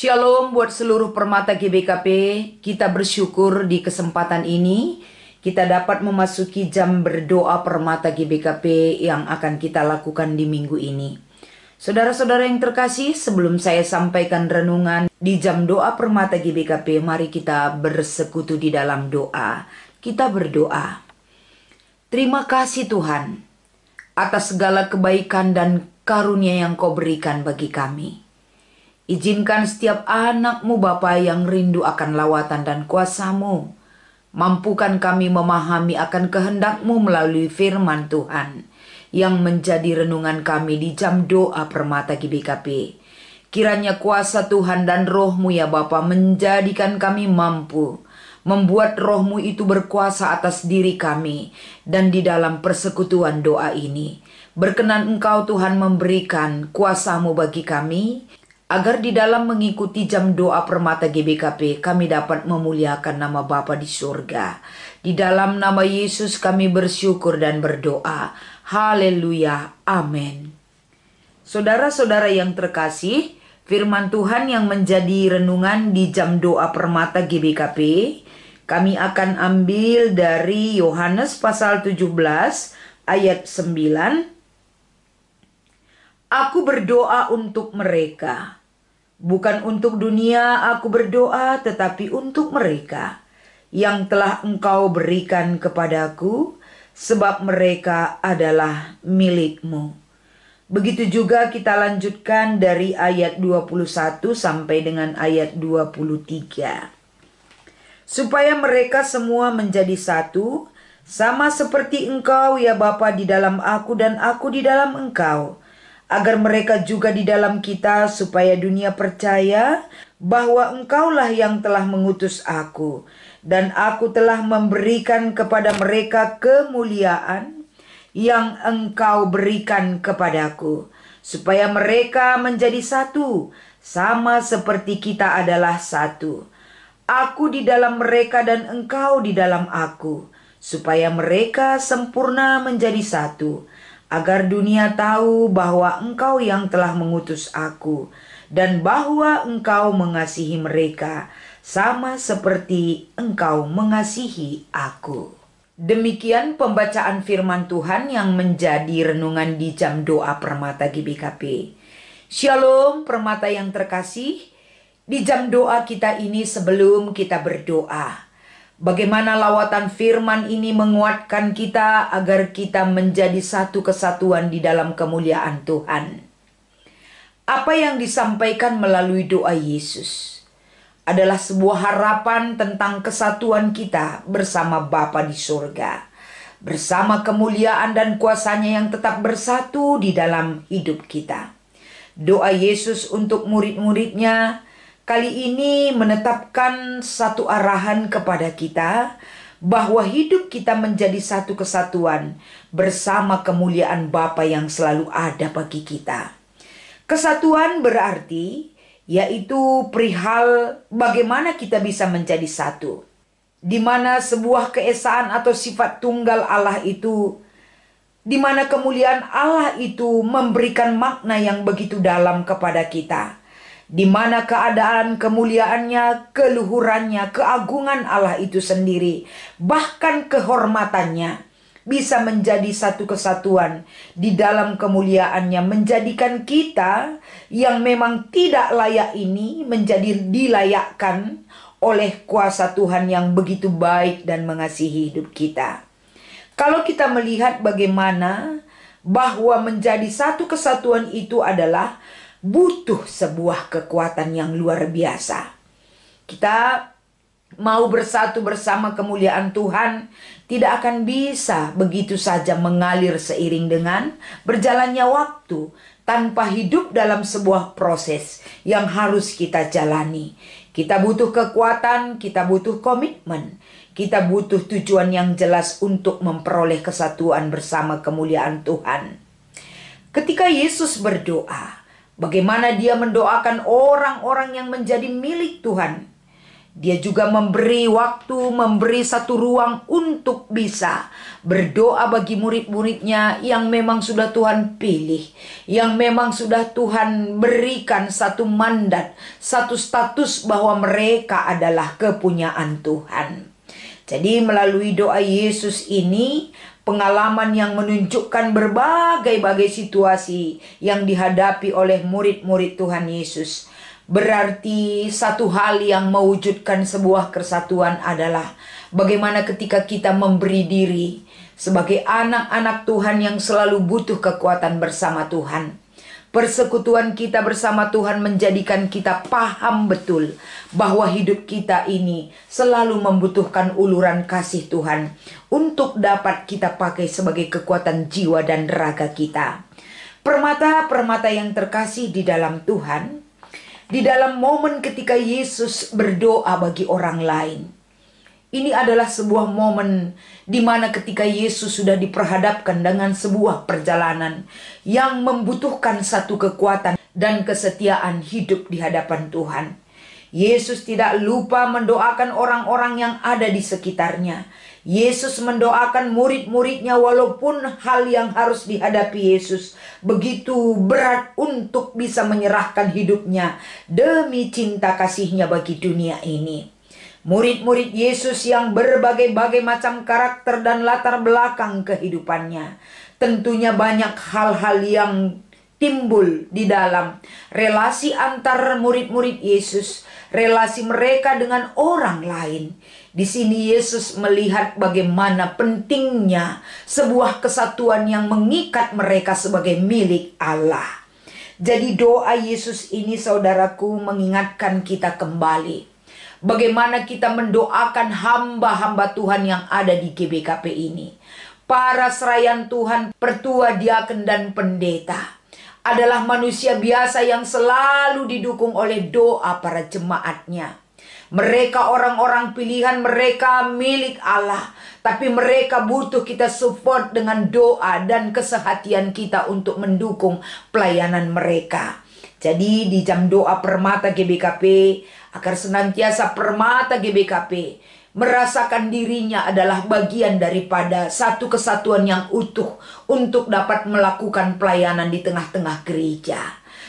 Shalom buat seluruh permata GBKP. Kita bersyukur di kesempatan ini kita dapat memasuki jam berdoa permata GBKP yang akan kita lakukan di minggu ini. Saudara-saudara yang terkasih, sebelum saya sampaikan renungan di jam doa permata GBKP, mari kita bersekutu di dalam doa. Kita berdoa. Terima kasih Tuhan atas segala kebaikan dan karunia yang Kau berikan bagi kami. Izinkan setiap anak-Mu Bapa yang rindu akan lawatan dan kuasa-Mu. Mampukan kami memahami akan kehendak-Mu melalui firman Tuhan yang menjadi renungan kami di jam doa permata GBKP. Kiranya kuasa Tuhan dan Roh-Mu ya Bapa menjadikan kami mampu. Membuat Roh-Mu itu berkuasa atas diri kami. Dan di dalam persekutuan doa ini, berkenan Engkau Tuhan memberikan kuasa-Mu bagi kami, agar di dalam mengikuti jam doa permata GBKP kami dapat memuliakan nama Bapa di surga. Di dalam nama Yesus kami bersyukur dan berdoa. Haleluya. Amin. Saudara-saudara yang terkasih, firman Tuhan yang menjadi renungan di jam doa permata GBKP, kami akan ambil dari Yohanes pasal 17 ayat 9. Aku berdoa untuk mereka. Bukan untuk dunia aku berdoa, tetapi untuk mereka yang telah Engkau berikan kepadaku, sebab mereka adalah milik-Mu. Begitu juga kita lanjutkan dari ayat 21 sampai dengan ayat 23. Supaya mereka semua menjadi satu, sama seperti Engkau ya Bapa di dalam aku dan aku di dalam Engkau, agar mereka juga di dalam kita, supaya dunia percaya bahwa Engkaulah yang telah mengutus aku, dan aku telah memberikan kepada mereka kemuliaan yang Engkau berikan kepadaku, supaya mereka menjadi satu, sama seperti kita adalah satu. Aku di dalam mereka dan Engkau di dalam aku, supaya mereka sempurna menjadi satu, agar dunia tahu bahwa Engkau yang telah mengutus aku, dan bahwa Engkau mengasihi mereka, sama seperti Engkau mengasihi aku. Demikian pembacaan firman Tuhan yang menjadi renungan di jam doa permata GBKP. Shalom permata yang terkasih, di jam doa kita ini sebelum kita berdoa, bagaimana lawatan firman ini menguatkan kita agar kita menjadi satu kesatuan di dalam kemuliaan Tuhan. Apa yang disampaikan melalui doa Yesus adalah sebuah harapan tentang kesatuan kita bersama Bapa di surga, bersama kemuliaan dan kuasanya yang tetap bersatu di dalam hidup kita. Doa Yesus untuk murid-muridnya kali ini menetapkan satu arahan kepada kita, bahwa hidup kita menjadi satu kesatuan bersama kemuliaan Bapa yang selalu ada bagi kita. Kesatuan berarti yaitu perihal bagaimana kita bisa menjadi satu, di mana sebuah keesaan atau sifat tunggal Allah itu, di mana kemuliaan Allah itu memberikan makna yang begitu dalam kepada kita, di mana keadaan kemuliaannya, keluhurannya, keagungan Allah itu sendiri, bahkan kehormatannya bisa menjadi satu kesatuan di dalam kemuliaannya, menjadikan kita yang memang tidak layak ini menjadi dilayakkan oleh kuasa Tuhan yang begitu baik dan mengasihi hidup kita. Kalau kita melihat bagaimana bahwa menjadi satu kesatuan itu adalah butuh sebuah kekuatan yang luar biasa. Kita mau bersatu bersama kemuliaan Tuhan tidak akan bisa begitu saja mengalir seiring dengan berjalannya waktu, tanpa hidup dalam sebuah proses yang harus kita jalani. Kita butuh kekuatan, kita butuh komitmen, kita butuh tujuan yang jelas untuk memperoleh kesatuan bersama kemuliaan Tuhan. Ketika Yesus berdoa, bagaimana dia mendoakan orang-orang yang menjadi milik Tuhan. Dia juga memberi waktu, memberi satu ruang untuk bisa berdoa bagi murid-muridnya yang memang sudah Tuhan pilih, yang memang sudah Tuhan berikan satu mandat, satu status bahwa mereka adalah kepunyaan Tuhan. Jadi melalui doa Yesus ini, pengalaman yang menunjukkan berbagai-bagai situasi yang dihadapi oleh murid-murid Tuhan Yesus. Berarti satu hal yang mewujudkan sebuah kesatuan adalah bagaimana ketika kita memberi diri sebagai anak-anak Tuhan yang selalu butuh kekuatan bersama Tuhan. Persekutuan kita bersama Tuhan menjadikan kita paham betul bahwa hidup kita ini selalu membutuhkan uluran kasih Tuhan untuk dapat kita pakai sebagai kekuatan jiwa dan raga kita. Permata-permata yang terkasih di dalam Tuhan, di dalam momen ketika Yesus berdoa bagi orang lain, ini adalah sebuah momen di mana ketika Yesus sudah diperhadapkan dengan sebuah perjalanan yang membutuhkan satu kekuatan dan kesetiaan hidup di hadapan Tuhan. Yesus tidak lupa mendoakan orang-orang yang ada di sekitarnya. Yesus mendoakan murid-muridnya walaupun hal yang harus dihadapi Yesus begitu berat untuk bisa menyerahkan hidupnya demi cinta kasihnya bagi dunia ini. Murid-murid Yesus yang berbagai-bagai macam karakter dan latar belakang kehidupannya. Tentunya banyak hal-hal yang timbul di dalam relasi antar murid-murid Yesus, relasi mereka dengan orang lain. Di sini Yesus melihat bagaimana pentingnya sebuah kesatuan yang mengikat mereka sebagai milik Allah. Jadi doa Yesus ini, saudaraku, mengingatkan kita kembali bagaimana kita mendoakan hamba-hamba Tuhan yang ada di GBKP ini. Para serayan Tuhan, pertua, diaken, dan pendeta adalah manusia biasa yang selalu didukung oleh doa para jemaatnya. Mereka orang-orang pilihan, mereka milik Allah. Tapi mereka butuh kita support dengan doa dan kesehatian kita untuk mendukung pelayanan mereka. Jadi di jam doa Permata GBKP, agar senantiasa Permata GBKP merasakan dirinya adalah bagian daripada satu kesatuan yang utuh untuk dapat melakukan pelayanan di tengah-tengah gereja.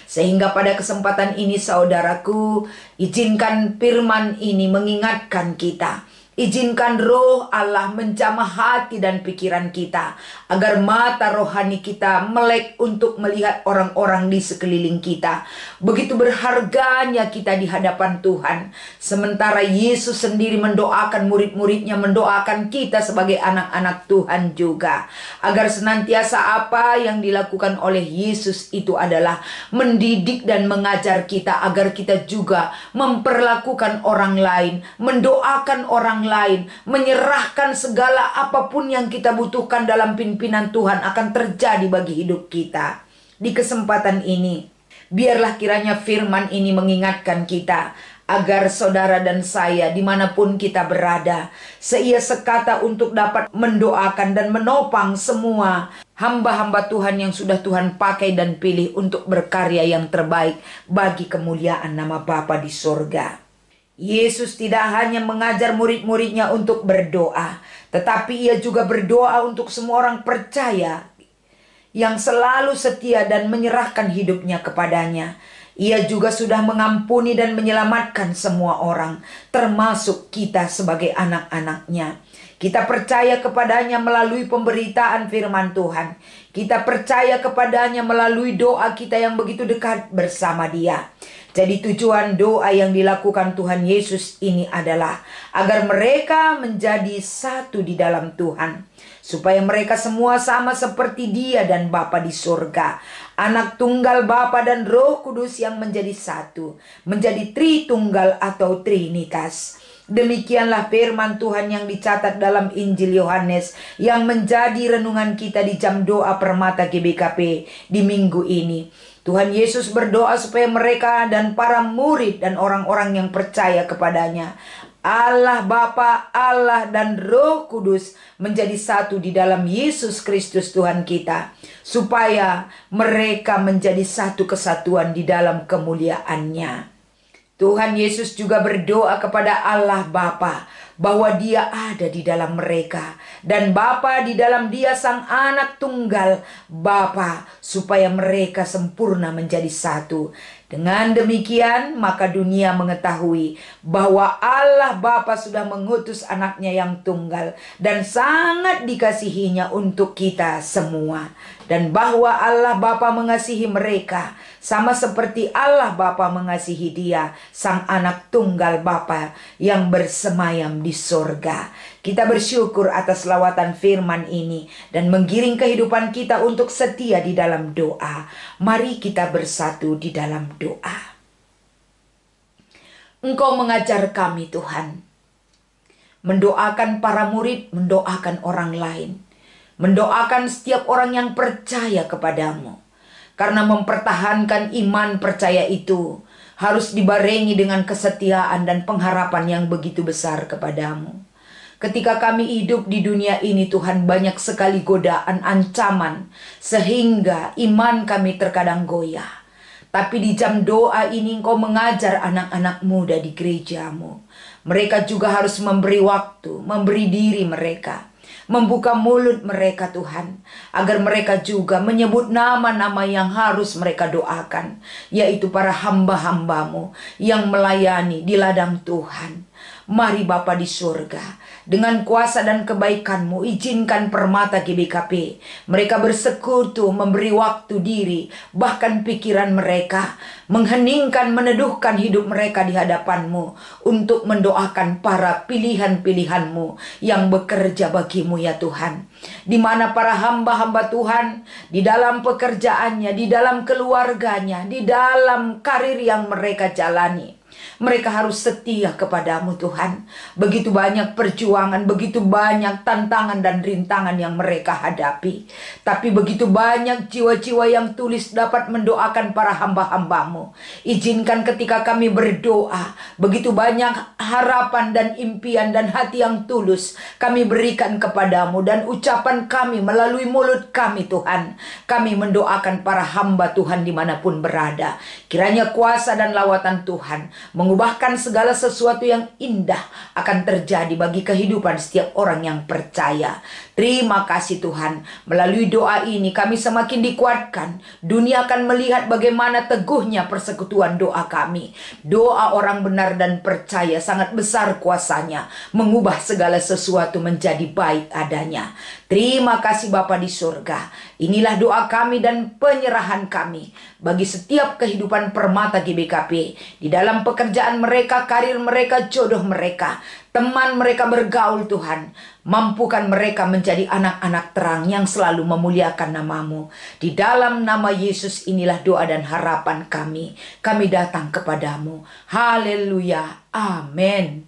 Sehingga pada kesempatan ini, saudaraku, izinkan firman ini mengingatkan kita. Izinkan roh Allah menjamah hati dan pikiran kita, agar mata rohani kita melek untuk melihat orang-orang di sekeliling kita. Begitu berharganya kita di hadapan Tuhan. Sementara Yesus sendiri mendoakan murid-muridnya, mendoakan kita sebagai anak-anak Tuhan juga. Agar senantiasa apa yang dilakukan oleh Yesus itu adalah mendidik dan mengajar kita, agar kita juga memperlakukan orang lain, mendoakan orang lain, menyerahkan segala apapun yang kita butuhkan dalam pimpinan Tuhan akan terjadi bagi hidup kita. Di kesempatan ini, biarlah kiranya firman ini mengingatkan kita, agar saudara dan saya dimanapun kita berada, seia sekata untuk dapat mendoakan dan menopang semua hamba-hamba Tuhan yang sudah Tuhan pakai dan pilih untuk berkarya yang terbaik bagi kemuliaan nama Bapa di sorga. Yesus tidak hanya mengajar murid-muridnya untuk berdoa, tetapi ia juga berdoa untuk semua orang percaya yang selalu setia dan menyerahkan hidupnya kepadanya. Ia juga sudah mengampuni dan menyelamatkan semua orang, termasuk kita sebagai anak-anaknya. Kita percaya kepadanya melalui pemberitaan firman Tuhan. Kita percaya kepadanya melalui doa kita yang begitu dekat bersama Dia. Jadi tujuan doa yang dilakukan Tuhan Yesus ini adalah agar mereka menjadi satu di dalam Tuhan, supaya mereka semua sama seperti Dia dan Bapa di surga. Anak tunggal Bapa dan Roh Kudus yang menjadi satu, menjadi Tritunggal atau Trinitas. Demikianlah firman Tuhan yang dicatat dalam Injil Yohanes yang menjadi renungan kita di jam doa Permata GBKP di minggu ini. Tuhan Yesus berdoa supaya mereka dan para murid dan orang-orang yang percaya kepadanya, Allah Bapa, Allah dan Roh Kudus menjadi satu di dalam Yesus Kristus Tuhan kita, supaya mereka menjadi satu kesatuan di dalam kemuliaan-Nya. Tuhan Yesus juga berdoa kepada Allah Bapa bahwa Dia ada di dalam mereka dan Bapa di dalam Dia Sang Anak Tunggal Bapa, supaya mereka sempurna menjadi satu. Dengan demikian maka dunia mengetahui bahwa Allah Bapa sudah mengutus anaknya yang tunggal dan sangat dikasihinya untuk kita semua. Dan bahwa Allah Bapa mengasihi mereka sama seperti Allah Bapa mengasihi Dia, Sang Anak Tunggal Bapa yang bersemayam di sorga. Kita bersyukur atas lawatan firman ini dan menggiring kehidupan kita untuk setia di dalam doa. Mari kita bersatu di dalam doa. Engkau mengajar kami Tuhan, mendoakan para murid, mendoakan orang lain, mendoakan setiap orang yang percaya kepadamu. Karena mempertahankan iman percaya itu harus dibarengi dengan kesetiaan dan pengharapan yang begitu besar kepadamu. Ketika kami hidup di dunia ini Tuhan, banyak sekali godaan, ancaman, sehingga iman kami terkadang goyah. Tapi di jam doa ini Engkau mengajar anak-anak muda di gerejamu. Mereka juga harus memberi waktu, memberi diri mereka, membuka mulut mereka Tuhan, agar mereka juga menyebut nama-nama yang harus mereka doakan, yaitu para hamba-hambamu yang melayani di ladang Tuhan. Mari Bapa di surga, dengan kuasa dan kebaikan-Mu, izinkan Permata GBKP mereka bersekutu, memberi waktu diri, bahkan pikiran mereka, mengheningkan, meneduhkan hidup mereka di hadapan-Mu untuk mendoakan para pilihan-pilihan-Mu yang bekerja bagi-Mu ya Tuhan. Di mana para hamba-hamba Tuhan di dalam pekerjaannya, di dalam keluarganya, di dalam karir yang mereka jalani, mereka harus setia kepadamu Tuhan. Begitu banyak perjuangan, begitu banyak tantangan dan rintangan yang mereka hadapi. Tapi begitu banyak jiwa-jiwa yang tulus dapat mendoakan para hamba-hambamu. Izinkan ketika kami berdoa, begitu banyak harapan dan impian dan hati yang tulus kami berikan kepadamu. Dan ucapan kami melalui mulut kami Tuhan, kami mendoakan para hamba Tuhan dimanapun berada. Kiranya kuasa dan lawatan Tuhan mengubahkan segala sesuatu yang indah akan terjadi bagi kehidupan setiap orang yang percaya. Terima kasih Tuhan. Melalui doa ini kami semakin dikuatkan. Dunia akan melihat bagaimana teguhnya persekutuan doa kami. Doa orang benar dan percaya sangat besar kuasanya, mengubah segala sesuatu menjadi baik adanya. Terima kasih Bapa di surga. Inilah doa kami dan penyerahan kami bagi setiap kehidupan Permata GBKP di dalam pekerjaan mereka, karir mereka, jodoh mereka, teman mereka bergaul Tuhan. Mampukan mereka menjadi anak-anak terang yang selalu memuliakan nama-Mu. Di dalam nama Yesus inilah doa dan harapan kami. Kami datang kepadamu. Haleluya. Amin.